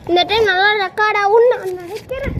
இந்த டைம் நல்லா ரெக்கார்ட் ஆகும்னு நான் நினைக்கிறேன்.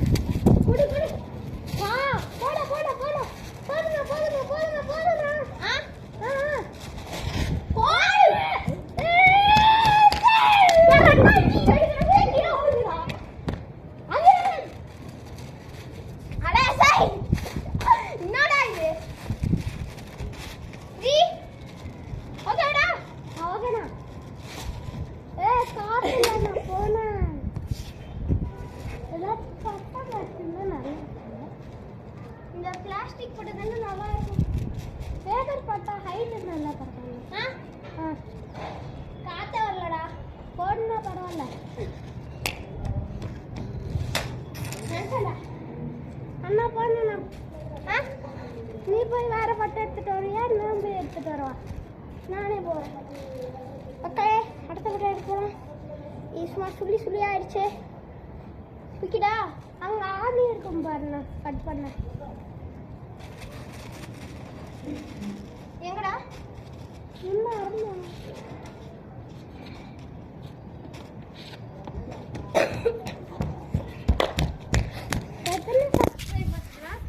இந்த பிளாஸ்டிக் போட்டது நல்லா இருக்கும். பேப்பர் பட்டா ஹைட் நல்லா பரவாயில்ல. காத்த வரலடா, போடுனா பரவாயில்ல. அண்ணா போனா நீ போய் வேற பட்டை எடுத்துட்டு வரியா? நான் போய் எடுத்துட்டு வரவா? நானே போறேன். ஓகே, அடுத்த பட்டை எடுக்கலாம். சும்மா சுள்ளி சுள்ளி ஆயிடுச்சு. விக்கிடா அங்க ஆணி இருக்கும் பாருண்ணா. கட் பண்ண எங்கடா என்ன ஆரம்பி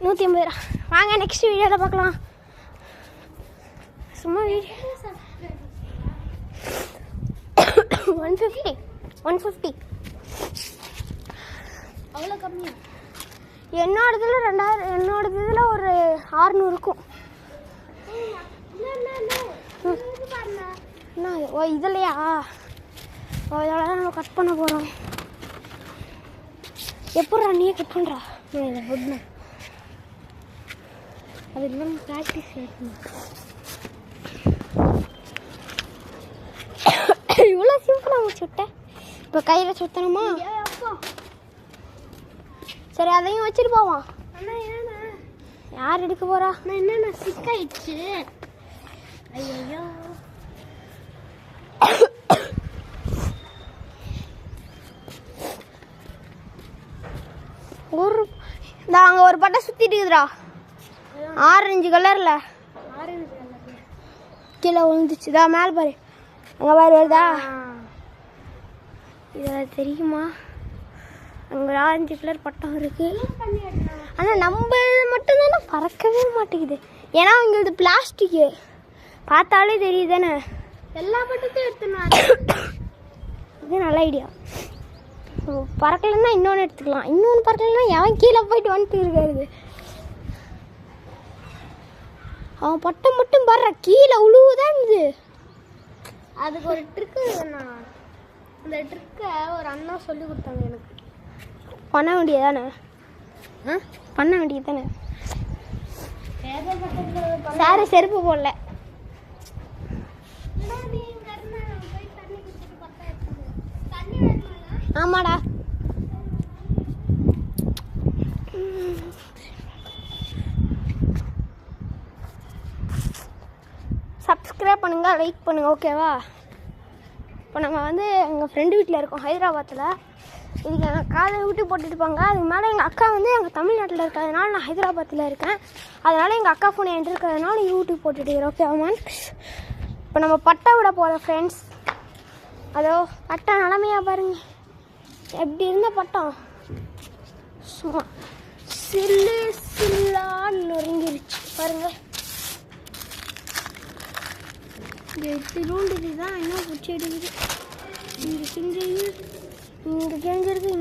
150. வாங்க நெக்ஸ்ட் வீடியோவில் பார்க்கலாம். சும்மா வீடியோ 150 அவ்வளோ கம்மியா? என்னோடதுல 2000, என்னோடதுல ஒரு 600 இருக்கும். ஓ இதுலையா? ஓ இதோட தான் நம்ம கட் பண்ண போகிறோம். எப்படா நீயே கட் பண்ணுறா? ஒன்று அது இன்னும் ப்ராக்டிஸ் இருக்கணும். இவ்வளோ சிம்பிளாக சுட்டேன். இப்போ கையில் சுத்தணுமா? சரி அதையும் வச்சுட்டு போவோம். யார் எடுக்க போகிறா? நான் என்னென்ன சிக்காயிடுச்சு. ஐயோ ஒரு இந்த அங்கே ஒரு பட்டை சுற்றிட்டு இருக்குதுடா. ஆரஞ்சு கலரில் கீழே விழுந்துச்சுதா. மேலே பாரு, அங்கே பாரு வருதா? இதில் தெரியுமா? அங்கே ஆரஞ்சு கலர் பட்டம் இருக்கு. ஆனால் நம்ம இது மட்டும்தானே பறக்கவே மாட்டேங்குது. ஏன்னா இங்கே பிளாஸ்டிக்கு பார்த்தாலே தெரியுது தானே. எல்லா பட்டத்தையும் எடுத்துணும். இது நல்ல ஐடியா. பறக்கலைன்னா இன்னொன்று எடுத்துக்கலாம். இன்னொன்று பறக்கலைன்னா எவன் கீழே போயிட்டு வந்துட்டு இருக்காது. அவன் பட்டம் மட்டும் படுற கீழே உழுவுதான் இது. அதுக்கு ஒரு ட்ரிக்கு வேணாம். அந்த ட்ரிக்கை ஒரு அண்ணா சொல்லி கொடுத்தாங்க எனக்கு. பண்ண வேண்டியதானே? பண்ண வேண்டியது தானே. சாரு செருப்பு போடல. ஆமாடா. சப்ஸ்கிரைப் பண்ணுங்க, லைக் பண்ணுங்க, ஓகேவா? இப்போ நம்ம வந்து எங்கள் ஃப்ரெண்டு வீட்டில் இருக்கோம், ஹைதராபாத்தில். இதுக்கு எங்கள் காலை ஊட்டி போட்டுருப்பாங்க. அதுக்கு மேலே எங்கள் அக்கா வந்து எங்கள் தமிழ்நாட்டில் இருக்கிறதுனால நான் ஹைதராபாத்தில் இருக்கேன். அதனால் எங்கள் அக்கா ஃபோன் என்கிட்ட இருக்கிறதுனால யூடியூப் போட்டுட்டு இருக்கிறேன், ஓகேவா? இப்போ நம்ம பட்டை விட போகிறோம் ஃப்ரெண்ட்ஸ். அதோ பட்டை நிலமையாக பாருங்க. எப்படி இருந்த பட்டம் சும்மா சில்லு சில்லான்னு நொறுங்கிருச்சு பாருங்க. திருண்டு தான் இன்னும் பிடிச்சி எடுக்குது. இங்கே கிஞ்சிருக்கு, இங்கே கிஞ்சிருக்கு,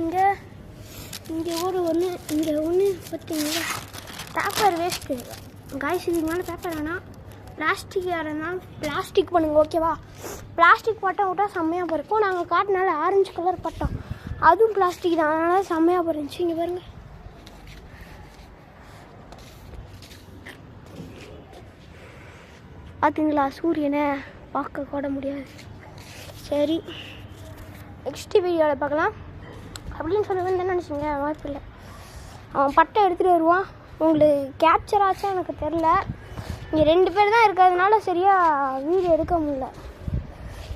இங்கே ஒரு ஒன்று, இங்கே ஒன்று பார்த்தீங்களா? Paper waste guys. இதுக்கு மேலே பேப்பர் வேணாம். பிளாஸ்டிக் யாருனாலும் பிளாஸ்டிக் பண்ணுங்க, ஓகேவா? பிளாஸ்டிக் பட்டம் விட்டால் செம்மையாக பறக்கும். நாங்கள் காட்டினால ஆரஞ்சு கலர் பட்டம், அதுவும் பிளாஸ்டிக் தான், அதனால செம்மையாக பறந்துச்சு. இங்கே பாருங்க. பார்த்தீங்களா? சூரியனை பார்க்க கூட முடியாது. சரி நெக்ஸ்ட் வீடியோவில் பார்க்கலாம் அப்படின்னு சொல்லுவேன் தான் நினச்சிங்க. வாய்ப்பு இல்லை. அவன் பட்டை எடுத்துகிட்டு வருவான். உங்களுக்கு கேப்சர் ஆச்சா எனக்கு தெரில. இங்கே 2 பேர் தான் இருக்கிறதுனால சரியாக வீடியோ எடுக்க முடியல.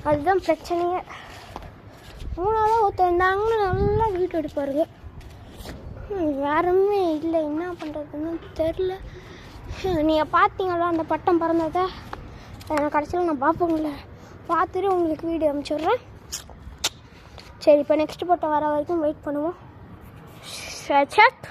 அதுதான் பிரச்சனையே. 3ஆவது ஒருத்தர் இருந்தாங்கன்னா நல்லா வீடியோ எடுப்பாருங்க. வேறுமே இல்லை. என்ன பண்ணுறதுன்னு தெரில. நீங்கள் பார்த்தீங்களா அந்த பட்டம் பறந்ததை? கடைசியில் நான் பார்ப்போங்கள. பார்த்துட்டு உங்களுக்கு வீடியோ அனுப்பிச்சி விட்றேன். சரி இப்போ நெக்ஸ்ட் போட்டோ வர வரைக்கும் வெயிட் பண்ணுவோம். செக்